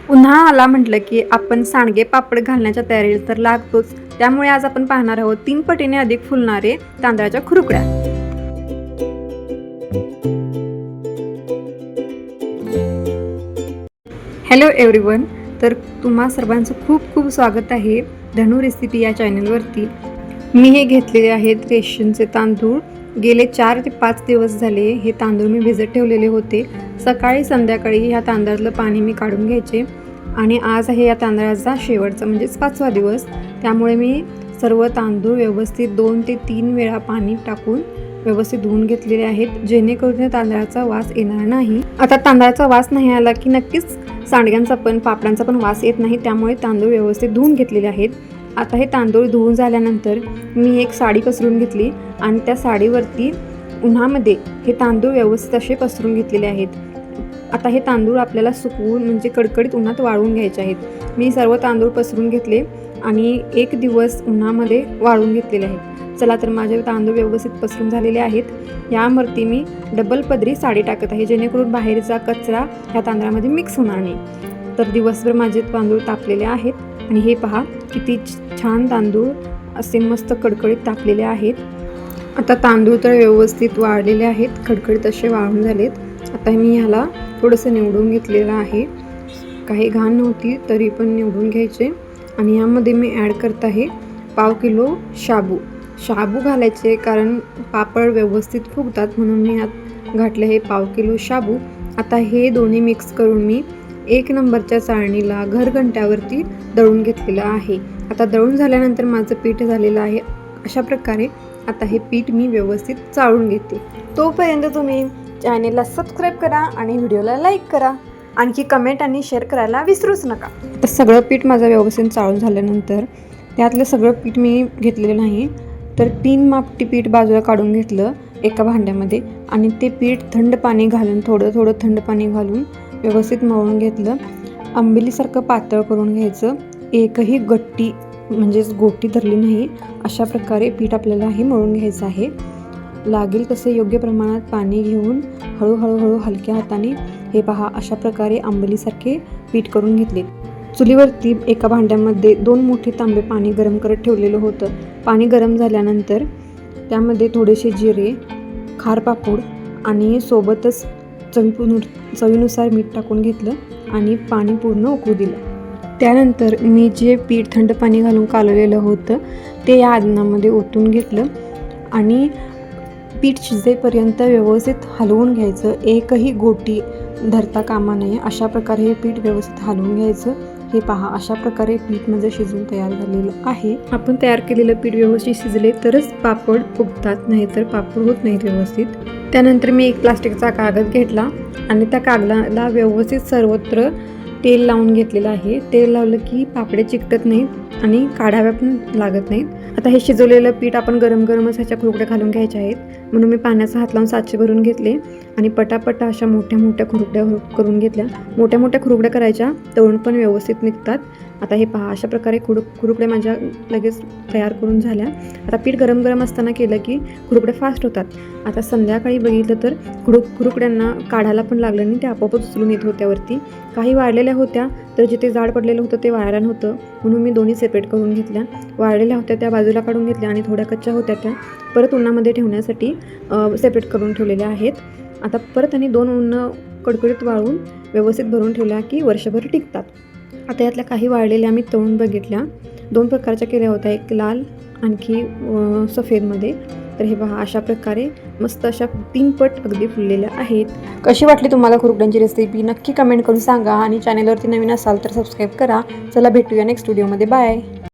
उन्हाळा आला म्हटलं की आपण सांडगे पापड घालण्याच्या तयारीला तर लागतोच. त्यामुळे आज आपण पाहणार आहोत 3 पटीने अधिक फुलणारे तांदळाच्या खुरकड्या. Hello everyone. तर तुम्हा सर्वांचं खूप खूप स्वागत आहे धनु रेसिपी या चॅनलवरती. मी हे घेतलेले आहेत रेशनचे तांदूळ. गेले 4 ते 5 दिवस झाले हे तांदूळ मी भिजत ठेवलेले होते. सकाळी संध्याकाळी ह्या तांदळातलं पाणी मी काढून घ्यायचे आणि आज आहे या तांदळाचा शेवटचा म्हणजेच 5वा दिवस. त्यामुळे मी सर्व तांदूळ व्यवस्थित 2 ते 3 वेळा पाणी टाकून व्यवस्थित धुवून घेतलेले आहेत, जेणेकरून तांदळाचा वास येणार नाही. आता तांदळाचा वास नाही आला की नक्कीच सांडग्यांचा पण पापडांचा पण वास येत नाही. त्यामुळे तांदूळ व्यवस्थित धुवून घेतलेले आहेत. आता हे तांदूळ धुवून झाल्यानंतर मी एक साडी पसरून घेतली आणि त्या साडीवरती उन्हामध्ये हे तांदूळ व्यवस्थित असे पसरून घेतलेले आहेत. आता हे तांदूळ आपल्याला सुकवून म्हणजे कडकडीत उन्हात वाळवून घ्यायचे आहेत. मी सर्व तांदूळ पसरून घेतले आणि 1 दिवस उन्हामध्ये वाळवून घेतलेले आहेत. चला तर माझे तांदूळ व्यवस्थित पसरून झालेले आहेत. यावरती मी डबल पदरी साडी टाकत आहे, जेणेकरून बाहेरचा कचरा ह्या तांदळामध्ये मिक्स होणार नाही. तर दिवसभर माझे तांदूळ तापलेले आहेत आणि हे पहा किती छान तांदूळ असे मस्त कडकडीत तापलेले आहेत. आता तांदूळ तर व्यवस्थित वाळलेले आहेत, कडकडीत असे वाळून झालेत. आता मी ह्याला थोडंसं निवडून घेतलेलं आहे. काही घाण नव्हती तरी पण निवडून घ्यायचे. आणि यामध्ये मी ॲड करत आहे पाव किलो शाबू घालायचे, कारण पापड व्यवस्थित फुगतात म्हणून मी ह्यात घातले हे पाव किलो शाबू. आता हे दोन्ही मिक्स करून मी 1 नंबरच्या चाळणीला घरघंट्यावरती दळून घेतलेलं आहे. आता दळून झाल्यानंतर माझं पीठ झालेलं आहे. अशा प्रकारे आता हे पीठ मी व्यवस्थित चाळून घेते. तोपर्यंत तुम्ही चॅनेलला सबस्क्राईब करा आणि व्हिडिओला लाईक करा. आणखी कमेंट आणि शेअर करायला विसरूच नका. तर सगळं पीठ माझं व्यवस्थित चाळून झाल्यानंतर त्यातलं सगळं पीठ मी घेतलेलं नाही, तर 3 मापटी पीठ बाजूला काढून घेतलं एका भांड्यामध्ये आणि ते पीठ थंड पाणी घालून थोडं थंड पाणी घालून व्यवस्थित मळून घेतलं. आंबिलीसारखं पातळ करून घ्यायचं. एकही गट्टी म्हणजेच गोटी धरली नाही, अशा प्रकारे पीठ आपल्याला हे मळून घ्यायचं आहे. लागेल तसे योग्य प्रमाणात पाणी घेऊन हळूहळू हलक्या हाताने हे पहा अशा प्रकारे आंबलीसारखे पीठ करून घेतले. चुलीवरती एका भांड्यामध्ये 2 मोठे तांबे पाणी गरम करत ठेवलेलं होतं. पाणी गरम झाल्यानंतर त्यामध्ये थोडेसे जिरे, खारपापूड आणि सोबतच चवीनुसार मीठ टाकून घेतलं आणि पाणी पूर्ण उकळू दिलं. त्यानंतर मी जे पीठ थंड पाणी घालून कालवलेलं होतं ते या आदनामध्ये ओतून घेतलं आणि पीठ शिजेपर्यंत व्यवस्थित हलवून घ्यायचं. एकही गोटी धरता कामा नये, अशा प्रकारे हे पीठ व्यवस्थित हलवून घ्यायचं. हे पहा अशा प्रकारे पीठ माझं शिजून तयार झालेलं आहे. आपण तयार केलेलं पीठ व्यवस्थित शिजले तरच पापड फुगतात, नाहीतर पापड होत नाहीत व्यवस्थित. त्यानंतर मी एक प्लास्टिकचा कागद घेतला आणि त्या कागदाला व्यवस्थित सर्वत्र तेल लावून घेतलेलं आहे. तेल लावलं की पापडे चिकटत नाहीत आणि काढाव्या पण लागत नाहीत. आता हे शिजवलेलं पीठ आपण गरम ह्याच्या खुरकड्या घालून घ्यायच्या आहेत. म्हणून मी पाण्याचा हात लावून साचे भरून घेतले आणि पटापटा अशा मोठ्या खुरकड्या करून घेतल्या. मोठ्या खुरकड्या करायच्या, तळून पण व्यवस्थित निघतात. आता हे पहा अशा प्रकारे खुरकड्या माझ्या लगेच तयार करून झाल्या. आता पीठ गरम असताना केलं की खुरकड्या फास्ट होतात. आता संध्याकाळी बघितलं तर खुरकड्यांना काढायला पण लागलं नाही, ते आपोआपच उचलून येत होत्यावरती. काही वाळलेल्या होत्या तर जिथे जाड पडलेलं होतं ते वाळलं नव्हतं, म्हणून मी दोन्ही सेपरेट करून घेतल्या. वाळलेल्या होत्या त्या बाजूला काढून घेतल्या आणि थोड्या कच्च्या होत्या त्या परत उन्हामध्ये ठेवण्यासाठी सेपरेट करून ठेवलेल्या आहेत. आता परत आणि 2 उन्ह कडकडीत वाळवून व्यवस्थित भरून ठेवल्या की वर्षभर टिकतात. आता यातल्या काही वाळलेल्या मी तळून बघितल्या. 2 प्रकारच्या केल्या होत्या, एक लाल आणखी सफेदमध्ये. तर हे पहा अशा प्रकारे मस्त अशा 3 पट अगदी फुललेल्या आहेत. कशी वाटली तुम्हाला खुरकड्यांची रेसिपी नक्की कमेंट करून सांगा आणि चॅनलवरती नवीन असाल तर सबस्क्राईब करा. चला भेटूया नेक्स्ट व्हिडिओमध्ये. बाय.